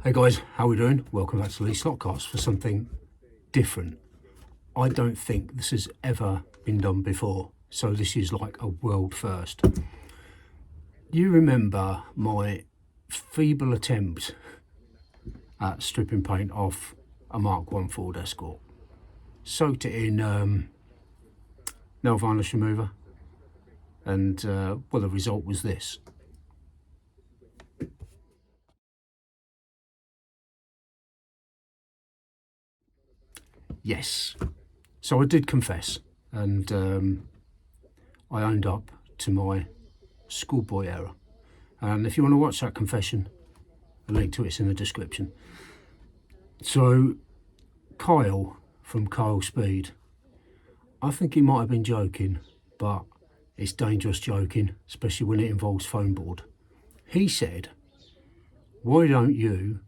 Hey guys, how we doing? Welcome back to Lee Slotcast for something different. I don't think this has ever been done before, so this is like a world first. You remember my feeble attempt at stripping paint off a Mark 1 Ford Escort? Soaked it in nail varnish remover, and well, the result was this. Yes. So I did confess, and I owned up to my schoolboy error. And if you want to watch that confession, a link to it's in the description. So Kyle from Kyle Speed, I think he might have been joking, but it's dangerous joking, especially when it involves Foamboard. He said, why don't you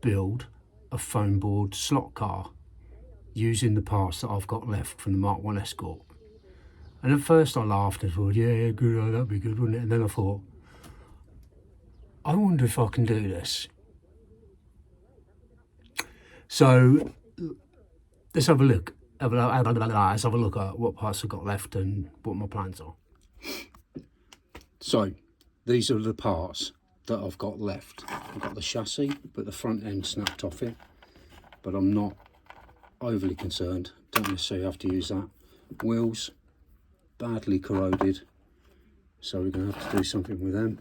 build a Foamboard slot car using the parts that I've got left from the Mark 1 Escort? And at first I laughed and thought, yeah, good, that'd be good, wouldn't it? And then I thought, I wonder if I can do this. So let's have a look. Let's have a look at what parts I've got left and what my plans are. So these are the parts that I've got left. I've got the chassis, but the front end snapped off it. But I'm not overly concerned. Don't necessarily have to use that. Wheels, badly corroded, so we're going to have to do something with them.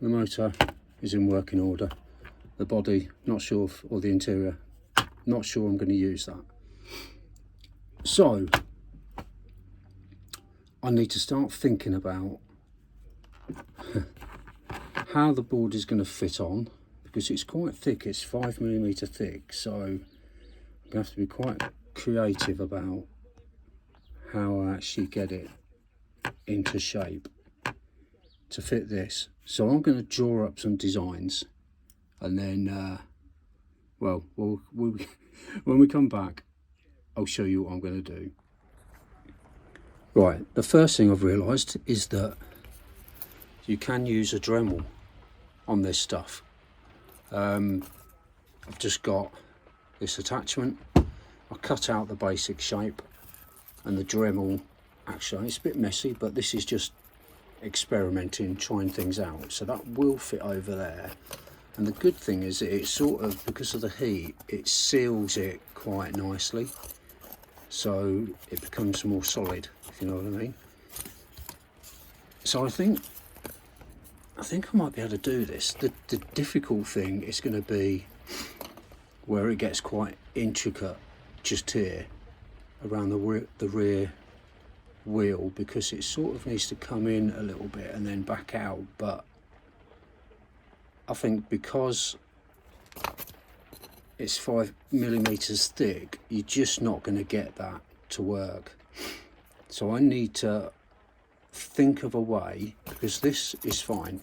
The motor is in working order. The body, not sure, or the interior, not sure I'm going to use that. So I need to start thinking about how the board is going to fit on, because it's quite thick. It's 5mm thick, so I'm going to have to be quite creative about how I actually get it into shape to fit this. So I'm going to draw up some designs, and then well, when we come back, I'll show you what I'm going to do. Right, the first thing I've realised is that you can use a Dremel on this stuff. I've just got this attachment. I cut out the basic shape, and the Dremel, actually it's a bit messy, but this is just experimenting, trying things out. So that will fit over there. And the good thing is that it sort of, because of the heat, it seals it quite nicely, so it becomes more solid, if you know what I mean. So I think I might be able to do this. The difficult thing is going to be where it gets quite intricate just here around the rear wheel, because it sort of needs to come in a little bit and then back out. But I think because it's 5mm thick, you're just not going to get that to work. So I need to think of a way, because this is fine.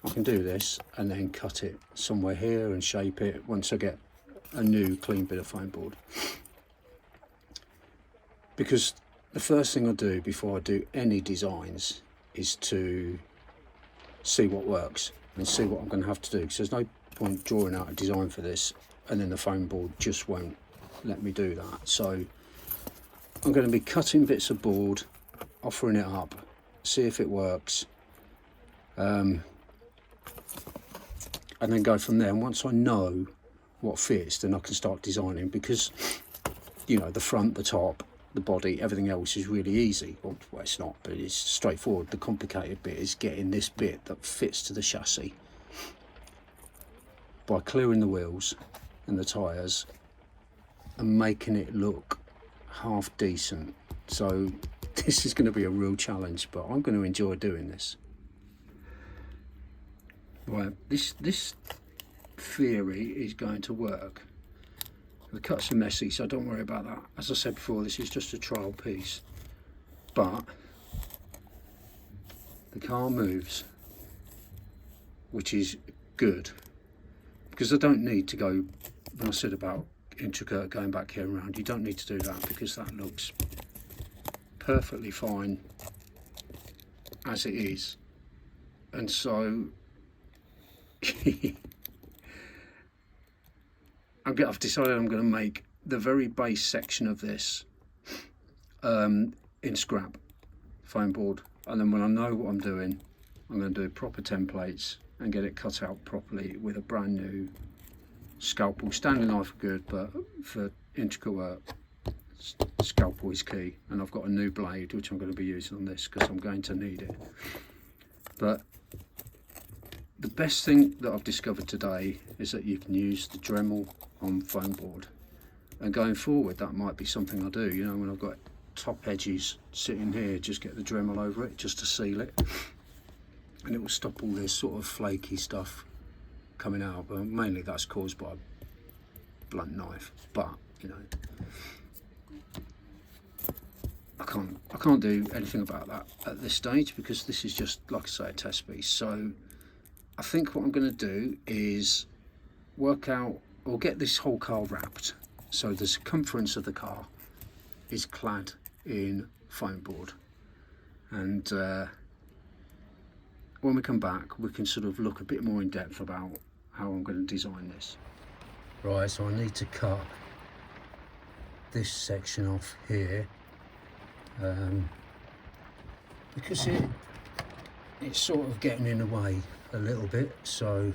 I can do this and then cut it somewhere here and shape it once I get a new clean bit of foam board. Because the first thing I do before I do any designs is to see what works and see what I'm going to have to do, because there's no point drawing out a design for this and then the foam board just won't let me do that. So I'm going to be cutting bits of board, offering it up, see if it works, and then go from there. And once I know what fits, then I can start designing, because you know, the front, the top, the body, everything else is really easy. Well, it's not, but it's straightforward. The complicated bit is getting this bit that fits to the chassis by clearing the wheels and the tyres and making it look half decent. So this is going to be a real challenge, but I'm going to enjoy doing this. Right, this theory is going to work. The cuts are messy, so don't worry about that. As I said before, this is just a trial piece, but the car moves, which is good, because I don't need to go, when I said about intricate going back here and around, you don't need to do that, because that looks perfectly fine as it is. And so I've decided I'm going to make the very base section of this in scrap foam board, and then when I know what I'm doing, I'm going to do proper templates and get it cut out properly with a brand new scalpel. Standing knife are good, but for intricate work, scalpel is key. And I've got a new blade which I'm going to be using on this because I'm going to need it. But the best thing that I've discovered today is that you can use the Dremel on foam board, and going forward that might be something I do. You know, when I've got top edges sitting here, just get the Dremel over it just to seal it, and it will stop all this sort of flaky stuff coming out. But mainly that's caused by a blunt knife, but you know, I can't do anything about that at this stage because this is just, like I say, a test piece. So I think what I'm going to do is work out or get this whole car wrapped so the circumference of the car is clad in foam board, and when we come back we can sort of look a bit more in depth about how I'm going to design this. Right, so I need to cut this section off here because it's sort of getting in the way a little bit, so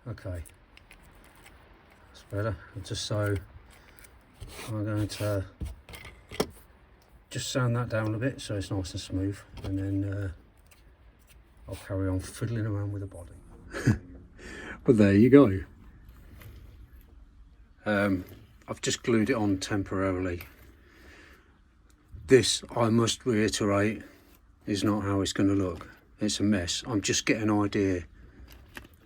okay, that's better. Just so I'm going to just sand that down a bit so it's nice and smooth, and then I'll carry on fiddling around with the body. But there you go. I've just glued it on temporarily. This, I must reiterate, is not how it's going to look. It's a mess. I'm just getting an idea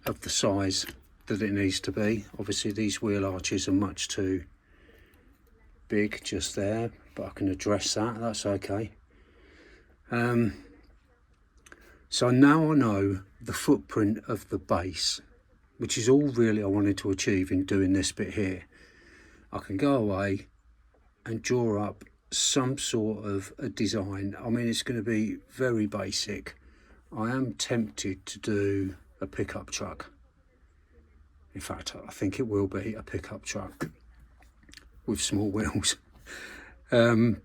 of the size that it needs to be. Obviously these wheel arches are much too big just there, but I can address that, that's okay. So now I know the footprint of the base, which is all really I wanted to achieve in doing this bit here. I can go away and draw up some sort of a design. I mean, it's going to be very basic. I am tempted to do a pickup truck. In fact, I think it will be a pickup truck with small wheels. So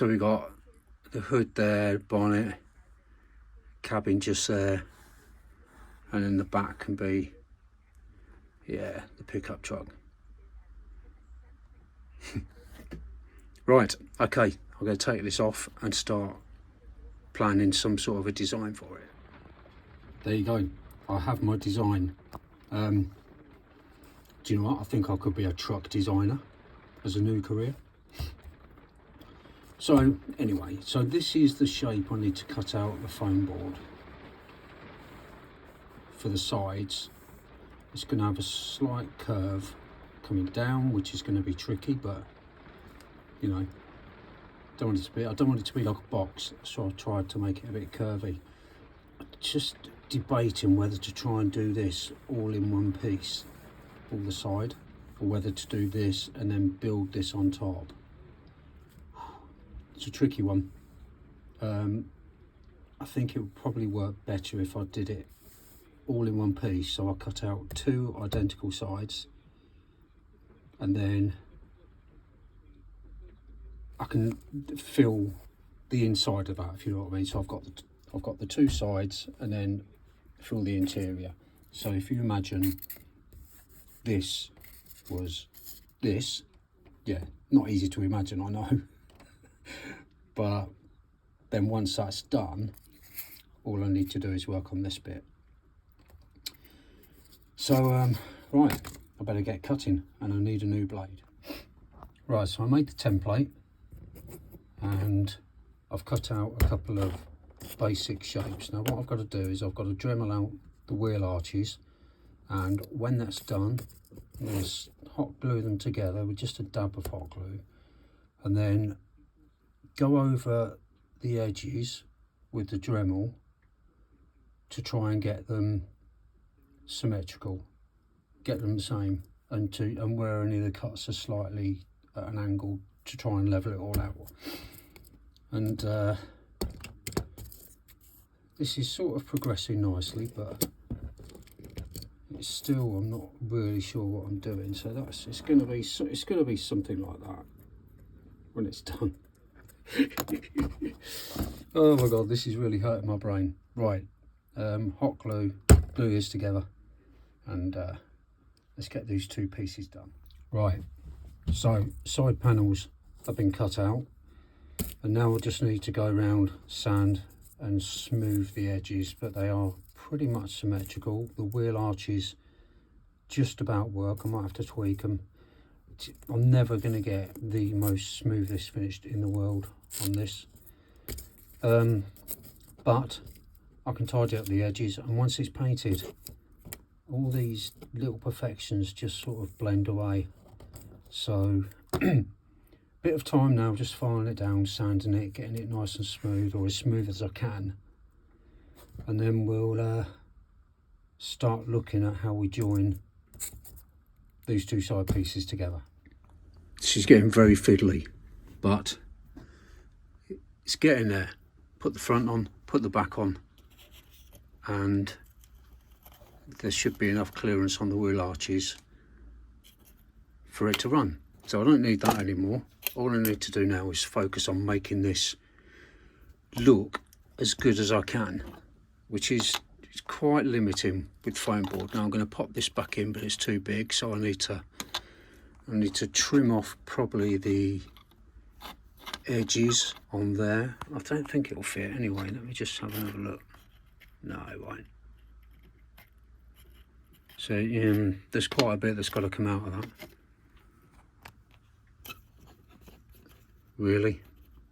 we got the hood there, bonnet, cabin just there, and then the back can be, yeah, the pickup truck. Right, okay, I'm going to take this off and start planning some sort of a design for it. There you go, I have my design. Do you know what, I think I could be a truck designer as a new career. So anyway, so this is the shape I need to cut out the foam board for the sides. It's going to have a slight curve coming down, which is going to be tricky, but you know, I don't want it to be like a box, so I tried to make it a bit curvy. Just debating whether to try and do this all in one piece, all the side, or whether to do this and then build this on top. It's a tricky one. I think it would probably work better if I did it all in one piece. So I cut out two identical sides, and then I can fill the inside of that, if you know what I mean. So I've got the two sides and then fill the interior. So if you imagine this was this, yeah, not easy to imagine, I know. But then once that's done, all I need to do is work on this bit. So right, I better get cutting, and I need a new blade. Right, so I made the template and I've cut out a couple of basic shapes. Now what I've got to do is I've got to Dremel out the wheel arches, and when that's done I'm going to hot glue them together with just a dab of hot glue, and then go over the edges with the Dremel to try and get them symmetrical, get them the same, and where any of the cuts are slightly at an angle, to try and level it all out. And this is sort of progressing nicely, but it's still, I'm not really sure what I'm doing. So it's going to be something like that when it's done. Oh my god, this is really hurting my brain. Right, hot glue these together, and let's get these two pieces done. Right, so side panels have been cut out, and now we'll just need to go around, sand and smooth the edges, but they are pretty much symmetrical. The wheel arches just about work. I might have to tweak them. I'm never going to get the most smoothest finished in the world on this, but I can tidy up the edges, and once it's painted, all these little perfections just sort of blend away. So bit of time now, just filing it down, sanding it, getting it nice and smooth, or as smooth as I can, and then we'll start looking at how we join these two side pieces together. This is getting very fiddly, but it's getting there. Put the front on, put the back on, and there should be enough clearance on the wheel arches for it to run. So I don't need that anymore. All I need to do now is focus on making this look as good as I can, which is quite limiting with Foamboard. Now I'm going to pop this back in, but it's too big, so I need to trim off probably the edges on there. I don't think it'll fit anyway. Let me just have another look. No, it won't. So there's quite a bit that's got to come out of that. Really,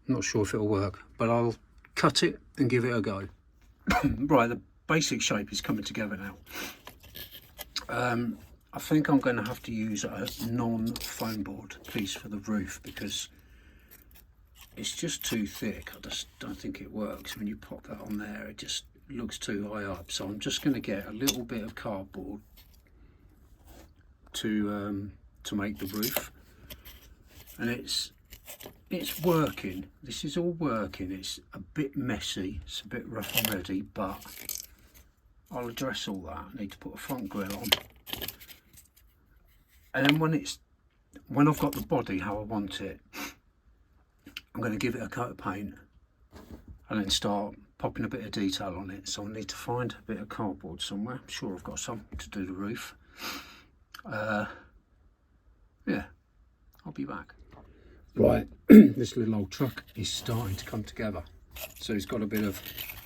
not sure if it'll work, but I'll cut it and give it a go. Right, the basic shape is coming together now. I think I'm going to have to use a non-Foamboard piece for the roof, because it's just too thick. I just don't think it works when you pop that on there. It just looks too high up. So I'm just going to get a little bit of cardboard to make the roof, and it's working. This is all working. It's a bit messy, it's a bit rough and ready, but I'll address all that. I need to put a front grille on, and then when I've got the body how I want it, I'm going to give it a coat of paint and then start popping a bit of detail on it. So I need to find a bit of cardboard somewhere. I'm sure I've got some to do the roof. Yeah, I'll be back. Right, this little old truck is starting to come together. So it's got a bit of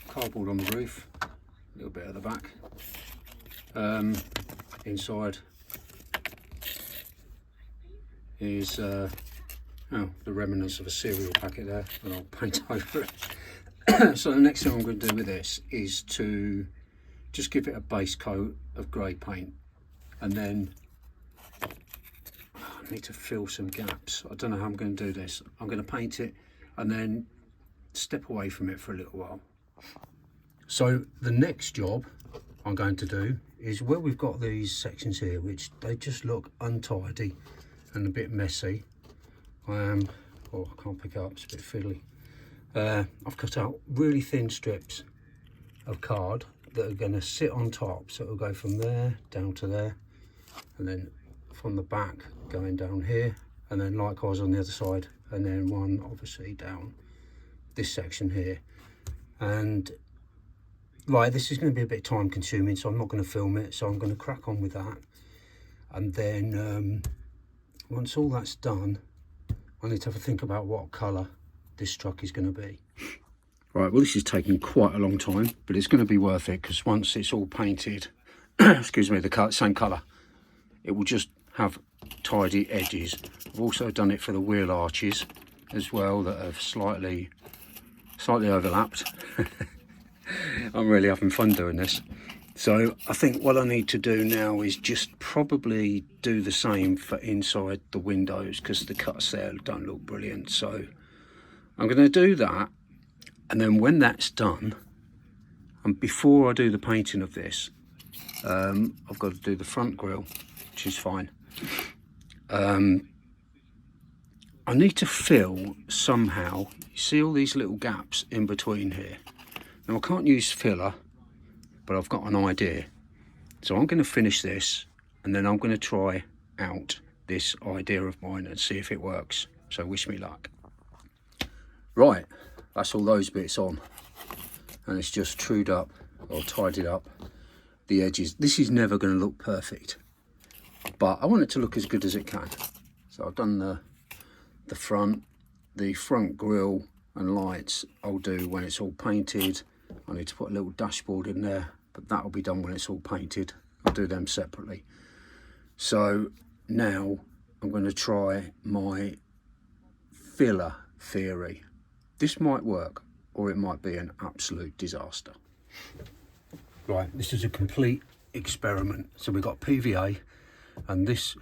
cardboard on the roof, a little bit at the back. Inside is the remnants of a cereal packet there, and I'll paint over it. So the next thing I'm going to do with this is to just give it a base coat of grey paint, and then I need to fill some gaps. I don't know how I'm going to do this. I'm going to paint it and then step away from it for a little while. So the next job I'm going to do is where we've got these sections here, which they just look untidy and a bit messy. I can't pick it up, it's a bit fiddly. I've cut out really thin strips of card that are going to sit on top, so it'll go from there down to there, and then from the back going down here, and then likewise on the other side, and then one obviously down this section here. And like, this is going to be a bit time consuming, so I'm not going to film it, so I'm going to crack on with that. And then once all that's done, I need to have a think about what colour this truck is going to be. Right, well this is taking quite a long time, but it's going to be worth it, because once it's all painted, excuse me, the same colour, it will just have tidy edges. I've also done it for the wheel arches as well, that have slightly overlapped. I'm really having fun doing this. So I think what I need to do now is just probably do the same for inside the windows, because the cuts there don't look brilliant. So I'm going to do that, and then when that's done, and before I do the painting of this, I've got to do the front grille, which is fine. I need to fill somehow, you see all these little gaps in between here. Now I can't use filler, but I've got an idea. So I'm going to finish this, and then I'm going to try out this idea of mine and see if it works. So wish me luck. Right, that's all those bits on, and it's just trued up or tidied up the edges. This is never going to look perfect, but I want it to look as good as it can. So I've done the front grille and lights I'll do when it's all painted. I need to put a little dashboard in there, but that'll be done when it's all painted. I'll do them separately. So now I'm going to try my filler theory. This might work, or it might be an absolute disaster. Right, this is a complete experiment. So we've got PVA, and this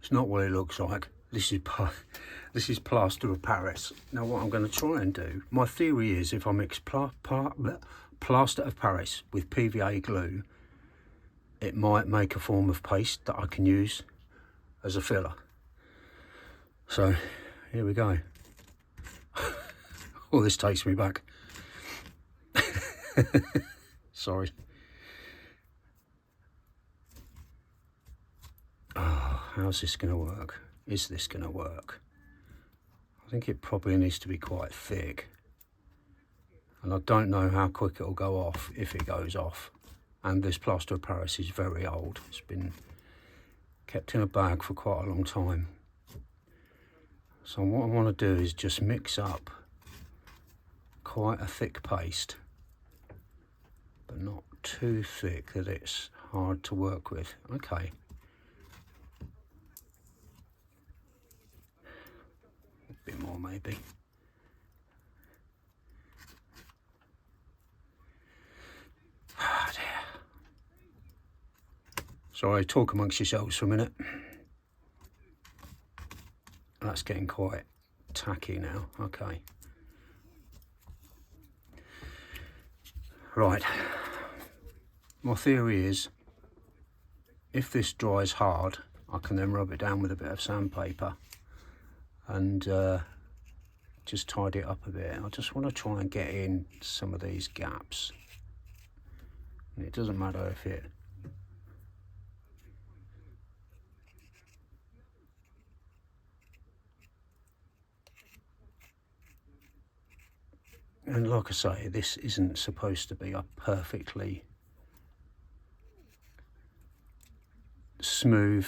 is not what it looks like. This is plaster of Paris. Now what I'm going to try and do, my theory is, if I mix plaster of Paris with PVA glue, it might make a form of paste that I can use as a filler. So here we go. Oh, this takes me back. Sorry. Oh, how's this going to work? Is this going to work? I think it probably needs to be quite thick. And I don't know how quick it'll go off, if it goes off. And this plaster of Paris is very old. It's been kept in a bag for quite a long time. So what I want to do is just mix up quite a thick paste, but not too thick that it's hard to work with. Okay. A bit more maybe. Oh dear. Sorry, talk amongst yourselves for a minute. That's getting quite tacky now. Okay. Right. My theory is, if this dries hard, I can then rub it down with a bit of sandpaper and just tidy it up a bit. I just want to try and get in some of these gaps. And it doesn't matter if it and like I say, this isn't supposed to be a perfectly smooth,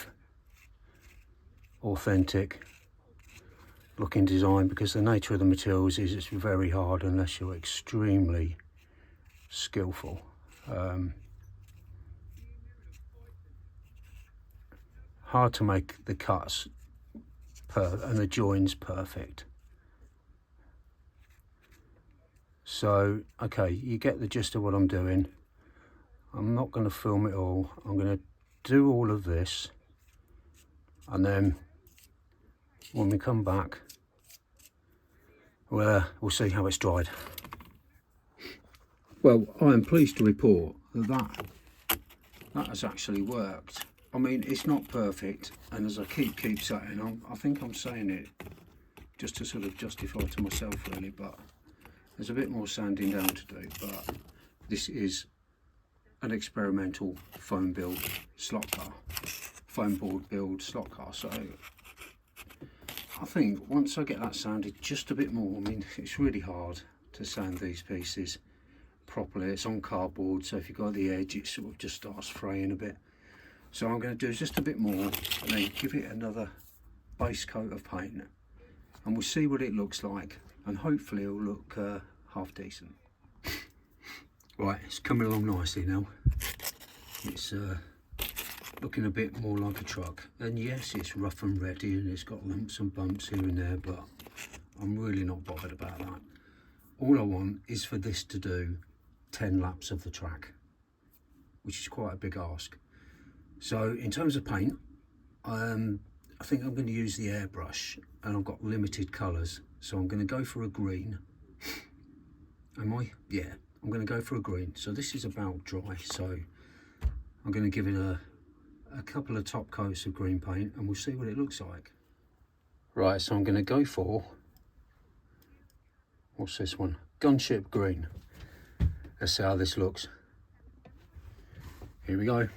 authentic looking design, because the nature of the materials is it's very hard unless you're extremely skillful. Hard to make the cuts and the joins perfect. So, okay, you get the gist of what I'm doing. I'm not going to film it all. I'm going to do all of this, and then when we come back, we'll see how it's dried. Well, I am pleased to report that has actually worked. I mean, it's not perfect, and as I keep saying, I think I'm saying it just to sort of justify to myself really, but there's a bit more sanding down to do. But this is an experimental foam build slot car, foam board build slot car. So I think once I get that sanded just a bit more, I mean, it's really hard to sand these pieces properly. It's on cardboard, so if you got the edge, it sort of just starts fraying a bit. So I'm going to do just a bit more, and then give it another base coat of paint, and we'll see what it looks like, and hopefully it'll look half decent. Right, it's coming along nicely now. It's looking a bit more like a truck, and yes, it's rough and ready and it's got lumps and bumps here and there, but I'm really not bothered about that. All I want is for this to do 10 laps of the track, which is quite a big ask. So in terms of paint, I think I'm going to use the airbrush, and I've got limited colours, so I'm going to go for a green. Am I? Yeah, I'm going to go for a green. So this is about dry, so I'm going to give it a couple of top coats of green paint, and we'll see what it looks like. Right, so I'm going to go for, what's this one? Gunship green. Let's see how this looks. Here we go.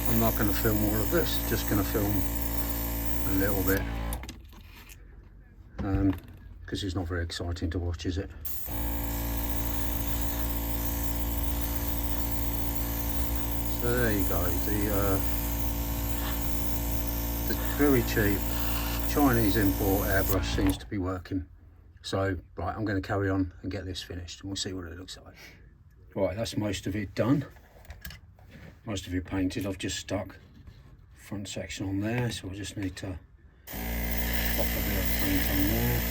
I'm not going to film all of this, just going to film a little bit, because it's not very exciting to watch, is it? So there you go, the very cheap Chinese import airbrush seems to be working. So right, I'm going to carry on and get this finished, and we'll see what it looks like. Right, that's most of it done. Most of it painted. I've just stuck front section on there, so I just need to pop a bit of paint on there.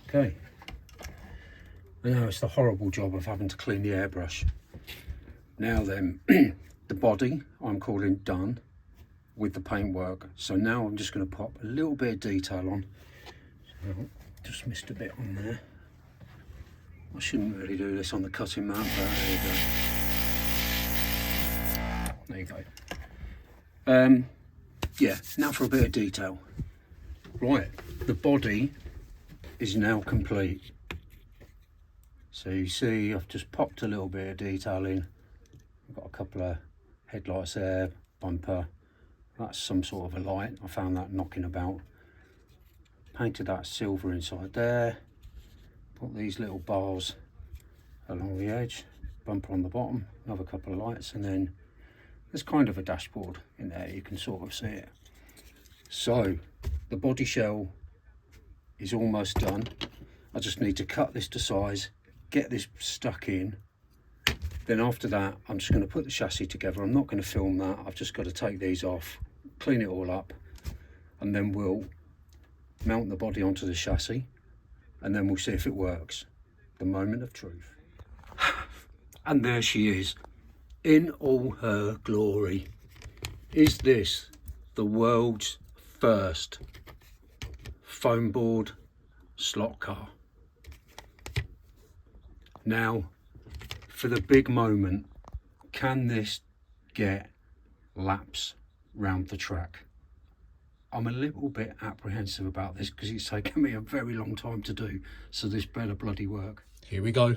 Okay. Now it's the horrible job of having to clean the airbrush. Now then, the body I'm calling done with the paintwork. So now I'm just going to pop a little bit of detail on. So just missed a bit on there. I shouldn't really do this on the cutting mat, but there you go. There you go. Yeah, now for a bit of detail. Right, the body is now complete. So you see I've just popped a little bit of detail in. I've got a couple of headlights there, bumper. That's some sort of a light. I found that knocking about. Painted that silver inside there. Put these little bars along the edge, bumper on the bottom, another couple of lights, and then there's kind of a dashboard in there, you can sort of see it. So the body shell is almost done. I just need to cut this to size, get this stuck in. Then after that, I'm just going to put the chassis together. I'm not going to film that. I've just got to take these off, clean it all up, and then we'll mount the body onto the chassis, and then we'll see if it works. The moment of truth. And there she is, in all her glory. Is this the world's first Foamboard slot car? Now, for the big moment, can this get laps round the track? I'm a little bit apprehensive about this because it's taken me a very long time to do, so this better bloody work. Here we go.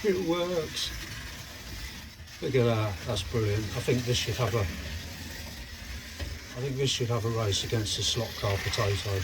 It works. Look at that, that's brilliant. I think this should have a race against the slot car potato.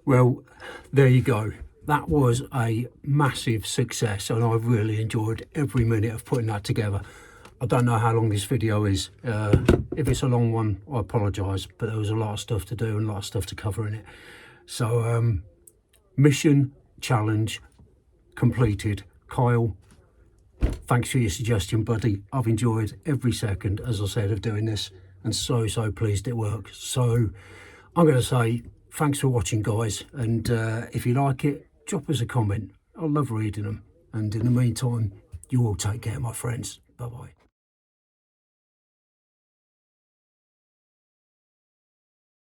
Well, there you go. That was a massive success, and I've really enjoyed every minute of putting that together. I don't know how long this video is. If it's a long one, I apologise, but there was a lot of stuff to do and a lot of stuff to cover in it. So mission challenge completed. Kyle, thanks for your suggestion, buddy. I've enjoyed every second, as I said, of doing this, and so pleased it works. So I'm going to say thanks for watching, guys, and if you like it, drop us a comment. I love reading them, and in the meantime, you all take care, my friends. Bye bye.